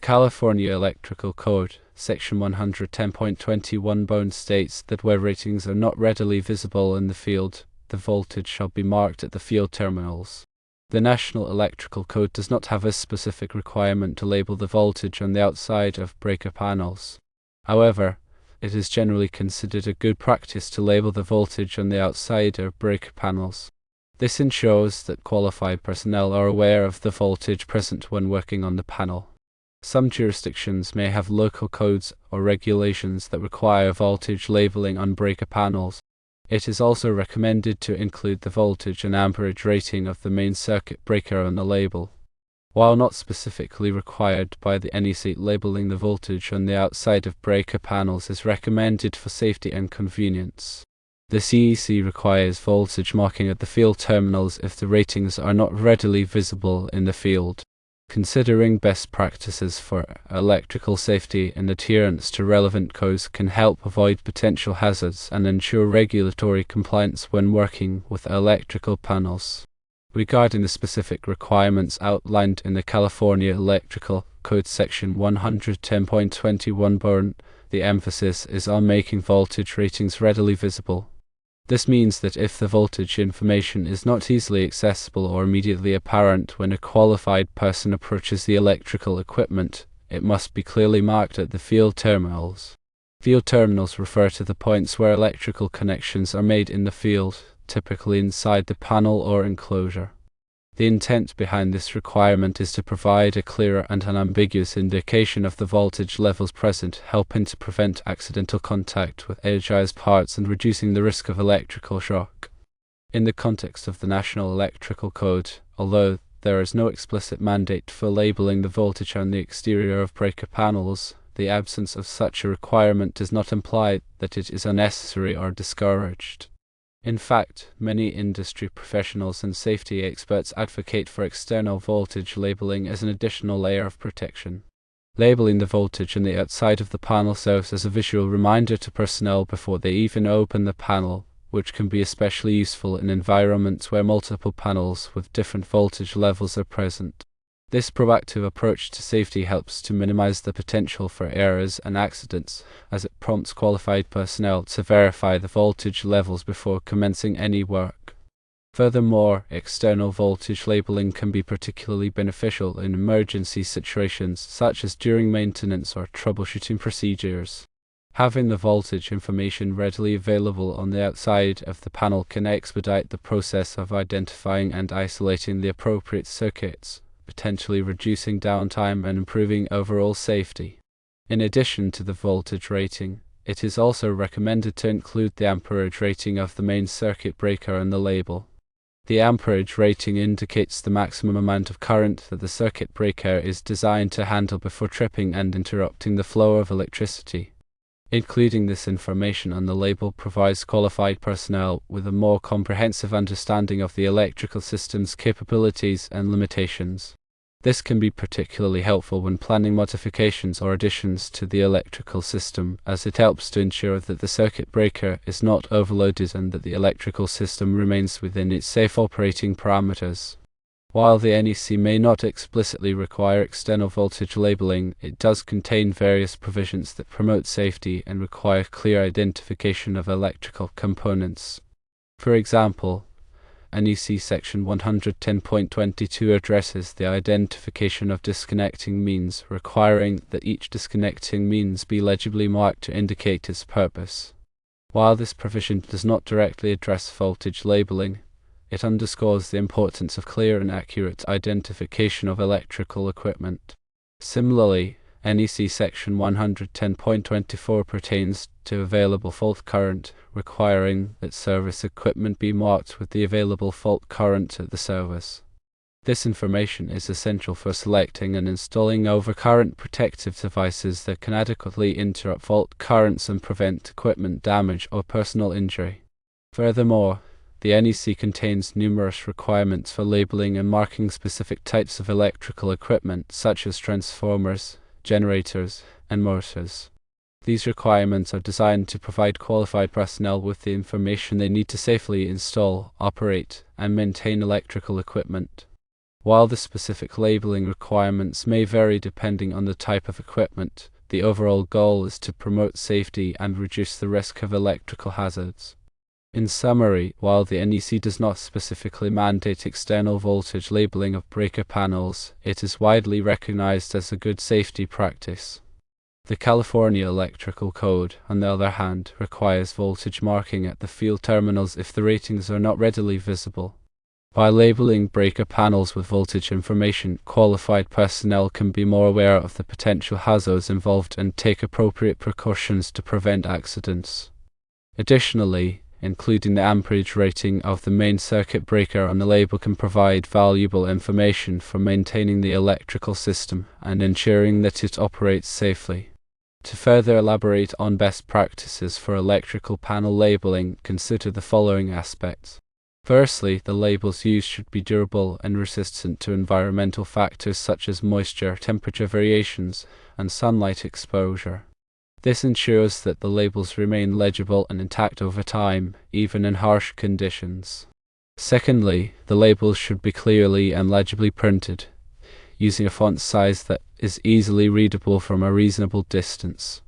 California Electrical Code, Section 110.21 states that where ratings are not readily visible in the field, the voltage shall be marked at the field terminals. The National Electrical Code does not have a specific requirement to label the voltage on the outside of breaker panels. However, it is generally considered a good practice to label the voltage on the outside of breaker panels. This ensures that qualified personnel are aware of the voltage present when working on the panel. Some jurisdictions may have local codes or regulations that require voltage labeling on breaker panels. It is also recommended to include the voltage and amperage rating of the main circuit breaker on the label. While not specifically required by the NEC, labeling the voltage on the outside of breaker panels is recommended for safety and convenience. The CEC requires voltage marking at the field terminals if the ratings are not readily visible in the field. Considering best practices for electrical safety and adherence to relevant codes can help avoid potential hazards and ensure regulatory compliance when working with electrical panels. Regarding the specific requirements outlined in the California Electrical Code Section 110.21, the emphasis is on making voltage ratings readily visible. This means that if the voltage information is not easily accessible or immediately apparent when a qualified person approaches the electrical equipment, it must be clearly marked at the field terminals. Field terminals refer to the points where electrical connections are made in the field, typically inside the panel or enclosure. The intent behind this requirement is to provide a clear and unambiguous indication of the voltage levels present, helping to prevent accidental contact with energized parts and reducing the risk of electrical shock. In the context of the National Electrical Code, although there is no explicit mandate for labeling the voltage on the exterior of breaker panels, the absence of such a requirement does not imply that it is unnecessary or discouraged. In fact, many industry professionals and safety experts advocate for external voltage labeling as an additional layer of protection. Labeling the voltage on the outside of the panel serves as a visual reminder to personnel before they even open the panel, which can be especially useful in environments where multiple panels with different voltage levels are present. This proactive approach to safety helps to minimize the potential for errors and accidents, as it prompts qualified personnel to verify the voltage levels before commencing any work. Furthermore, external voltage labeling can be particularly beneficial in emergency situations, such as during maintenance or troubleshooting procedures. Having the voltage information readily available on the outside of the panel can expedite the process of identifying and isolating the appropriate circuits, potentially reducing downtime and improving overall safety. In addition to the voltage rating, it is also recommended to include the amperage rating of the main circuit breaker on the label. The amperage rating indicates the maximum amount of current that the circuit breaker is designed to handle before tripping and interrupting the flow of electricity. Including this information on the label provides qualified personnel with a more comprehensive understanding of the electrical system's capabilities and limitations. This can be particularly helpful when planning modifications or additions to the electrical system, as it helps to ensure that the circuit breaker is not overloaded and that the electrical system remains within its safe operating parameters. While the NEC may not explicitly require external voltage labeling, it does contain various provisions that promote safety and require clear identification of electrical components. For example, NEC Section 110.22 addresses the identification of disconnecting means, requiring that each disconnecting means be legibly marked to indicate its purpose. While this provision does not directly address voltage labeling, it underscores the importance of clear and accurate identification of electrical equipment. Similarly, NEC Section 110.24 pertains to available fault current, requiring that service equipment be marked with the available fault current at the service. This information is essential for selecting and installing overcurrent protective devices that can adequately interrupt fault currents and prevent equipment damage or personal injury. Furthermore, the NEC contains numerous requirements for labeling and marking specific types of electrical equipment, such as transformers, generators, and motors. These requirements are designed to provide qualified personnel with the information they need to safely install, operate, and maintain electrical equipment. While the specific labeling requirements may vary depending on the type of equipment, the overall goal is to promote safety and reduce the risk of electrical hazards. In summary, while the NEC does not specifically mandate external voltage labeling of breaker panels, it is widely recognized as a good safety practice. The California Electrical Code, on the other hand, requires voltage marking at the field terminals if the ratings are not readily visible. By labeling breaker panels with voltage information, qualified personnel can be more aware of the potential hazards involved and take appropriate precautions to prevent accidents. Additionally, including the amperage rating of the main circuit breaker on the label can provide valuable information for maintaining the electrical system and ensuring that it operates safely. To further elaborate on best practices for electrical panel labeling, consider the following aspects. Firstly, the labels used should be durable and resistant to environmental factors such as moisture, temperature variations, and sunlight exposure. This ensures that the labels remain legible and intact over time, even in harsh conditions. Secondly, the labels should be clearly and legibly printed, using a font size that is easily readable from a reasonable distance.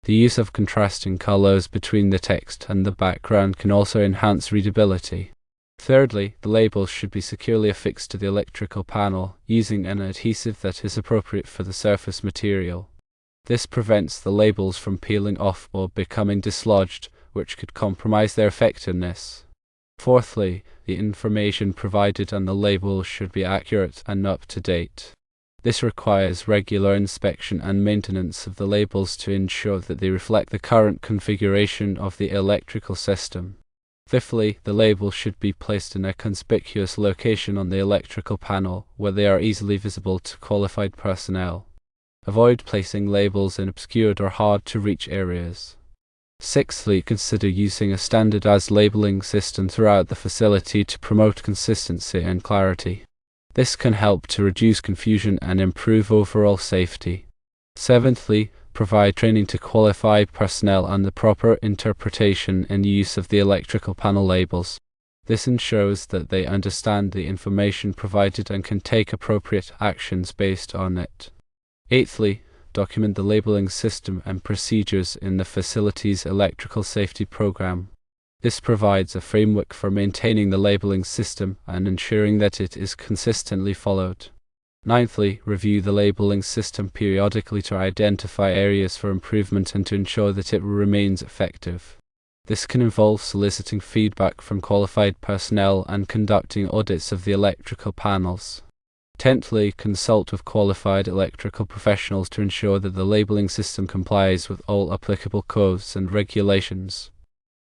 The use of contrasting colors between the text and the background can also enhance readability. Thirdly, the labels should be securely affixed to the electrical panel, using an adhesive that is appropriate for the surface material. This prevents the labels from peeling off or becoming dislodged, which could compromise their effectiveness. Fourthly, the information provided on the label should be accurate and up to date. This requires regular inspection and maintenance of the labels to ensure that they reflect the current configuration of the electrical system. Fifthly, the labels should be placed in a conspicuous location on the electrical panel where they are easily visible to qualified personnel. Avoid placing labels in obscured or hard-to-reach areas. Sixthly, consider using a standardized labeling system throughout the facility to promote consistency and clarity. This can help to reduce confusion and improve overall safety. Seventhly, provide training to qualified personnel on the proper interpretation and use of the electrical panel labels. This ensures that they understand the information provided and can take appropriate actions based on it. Eighthly, document the labeling system and procedures in the facility's electrical safety program. This provides a framework for maintaining the labeling system and ensuring that it is consistently followed. Ninthly, review the labeling system periodically to identify areas for improvement and to ensure that it remains effective. This can involve soliciting feedback from qualified personnel and conducting audits of the electrical panels. Tenthly, consult with qualified electrical professionals to ensure that the labeling system complies with all applicable codes and regulations.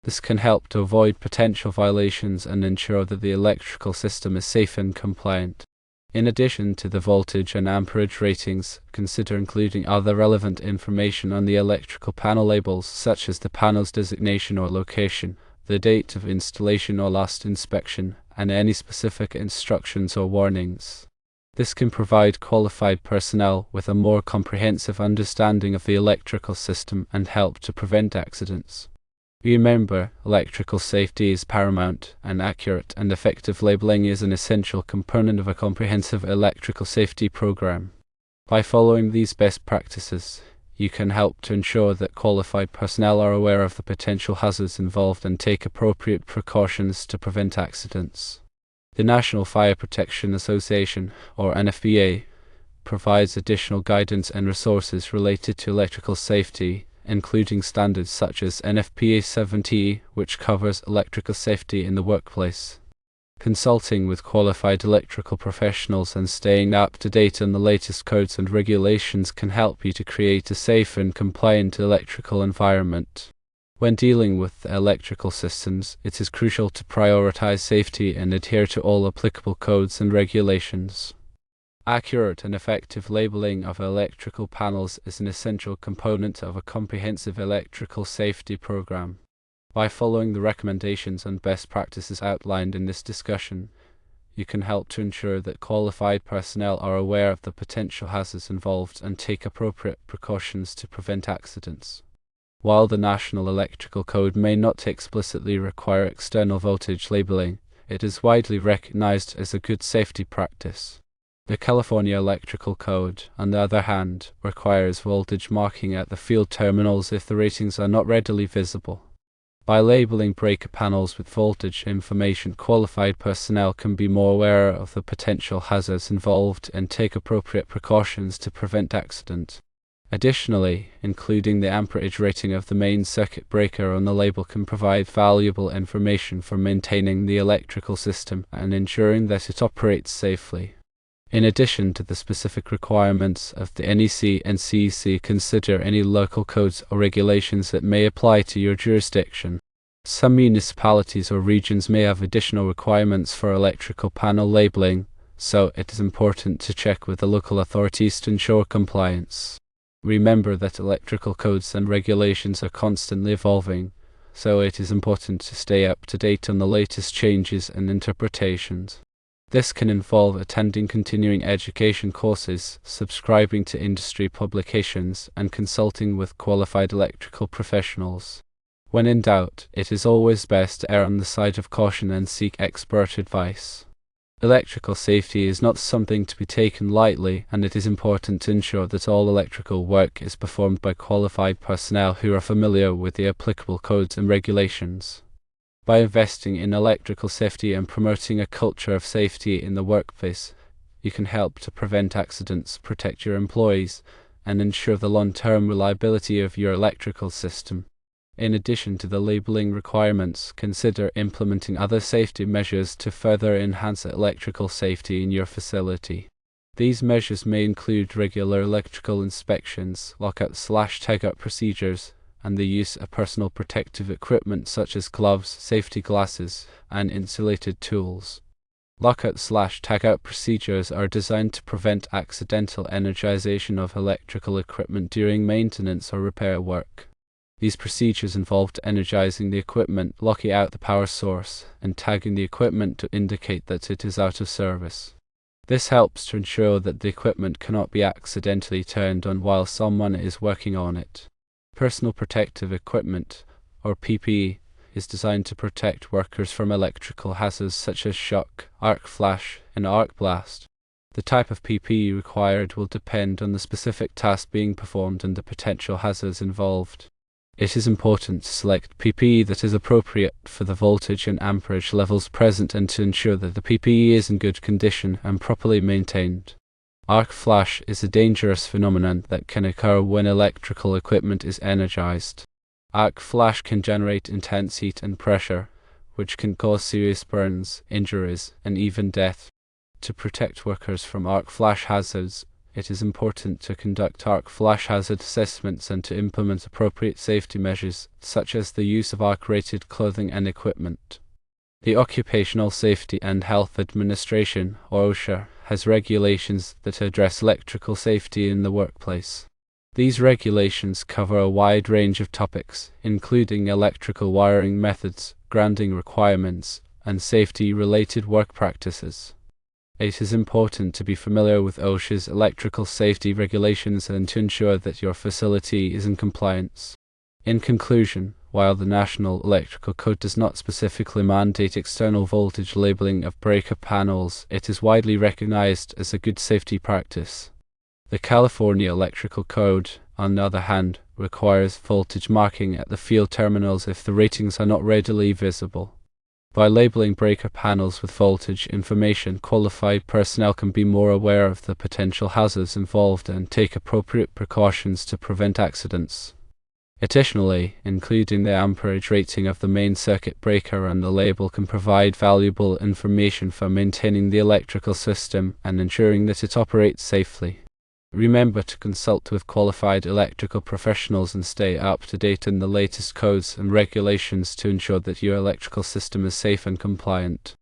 This can help to avoid potential violations and ensure that the electrical system is safe and compliant. In addition to the voltage and amperage ratings, consider including other relevant information on the electrical panel labels, such as the panel's designation or location, the date of installation or last inspection, and any specific instructions or warnings. This can provide qualified personnel with a more comprehensive understanding of the electrical system and help to prevent accidents. Remember, electrical safety is paramount, and accurate and effective labeling is an essential component of a comprehensive electrical safety program. By following these best practices, you can help to ensure that qualified personnel are aware of the potential hazards involved and take appropriate precautions to prevent accidents. The National Fire Protection Association, or NFPA, provides additional guidance and resources related to electrical safety, including standards such as NFPA 70, which covers electrical safety in the workplace. Consulting with qualified electrical professionals and staying up to date on the latest codes and regulations can help you to create a safe and compliant electrical environment. When dealing with electrical systems, it is crucial to prioritize safety and adhere to all applicable codes and regulations. Accurate and effective labeling of electrical panels is an essential component of a comprehensive electrical safety program. By following the recommendations and best practices outlined in this discussion, you can help to ensure that qualified personnel are aware of the potential hazards involved and take appropriate precautions to prevent accidents. While the National Electrical Code may not explicitly require external voltage labeling, it is widely recognized as a good safety practice. The California Electrical Code, on the other hand, requires voltage marking at the field terminals if the ratings are not readily visible. By labeling breaker panels with voltage information, qualified personnel can be more aware of the potential hazards involved and take appropriate precautions to prevent accident. Additionally, including the amperage rating of the main circuit breaker on the label can provide valuable information for maintaining the electrical system and ensuring that it operates safely. In addition to the specific requirements of the NEC and CEC, consider any local codes or regulations that may apply to your jurisdiction. Some municipalities or regions may have additional requirements for electrical panel labeling, so it is important to check with the local authorities to ensure compliance. Remember that electrical codes and regulations are constantly evolving, so it is important to stay up to date on the latest changes and interpretations. This can involve attending continuing education courses, subscribing to industry publications, and consulting with qualified electrical professionals. When in doubt, it is always best to err on the side of caution and seek expert advice. Electrical safety is not something to be taken lightly, and it is important to ensure that all electrical work is performed by qualified personnel who are familiar with the applicable codes and regulations. By investing in electrical safety and promoting a culture of safety in the workplace, you can help to prevent accidents, protect your employees, and ensure the long-term reliability of your electrical system. In addition to the labeling requirements, consider implementing other safety measures to further enhance electrical safety in your facility. These measures may include regular electrical inspections, lockout/tagout procedures, and the use of personal protective equipment such as gloves, safety glasses, and insulated tools. Lockout/tagout procedures are designed to prevent accidental energization of electrical equipment during maintenance or repair work. These procedures involve energizing the equipment, locking out the power source, and tagging the equipment to indicate that it is out of service. This helps to ensure that the equipment cannot be accidentally turned on while someone is working on it. Personal protective equipment, or PPE, is designed to protect workers from electrical hazards such as shock, arc flash, and arc blast. The type of PPE required will depend on the specific task being performed and the potential hazards involved. It is important to select PPE that is appropriate for the voltage and amperage levels present and to ensure that the PPE is in good condition and properly maintained. Arc flash is a dangerous phenomenon that can occur when electrical equipment is energized. Arc flash can generate intense heat and pressure, which can cause serious burns, injuries, and even death. To protect workers from arc flash hazards, it is important to conduct arc flash hazard assessments and to implement appropriate safety measures, such as the use of arc-rated clothing and equipment. The Occupational Safety and Health Administration, or OSHA, has regulations that address electrical safety in the workplace. These regulations cover a wide range of topics, including electrical wiring methods, grounding requirements, and safety-related work practices. It is important to be familiar with OSHA's electrical safety regulations and to ensure that your facility is in compliance. In conclusion, while the National Electrical Code does not specifically mandate external voltage labeling of breaker panels, it is widely recognized as a good safety practice. The California Electrical Code, on the other hand, requires voltage marking at the field terminals if the ratings are not readily visible. By labeling breaker panels with voltage information, qualified personnel can be more aware of the potential hazards involved and take appropriate precautions to prevent accidents. Additionally, including the amperage rating of the main circuit breaker on the label can provide valuable information for maintaining the electrical system and ensuring that it operates safely. Remember to consult with qualified electrical professionals and stay up to date on the latest codes and regulations to ensure that your electrical system is safe and compliant.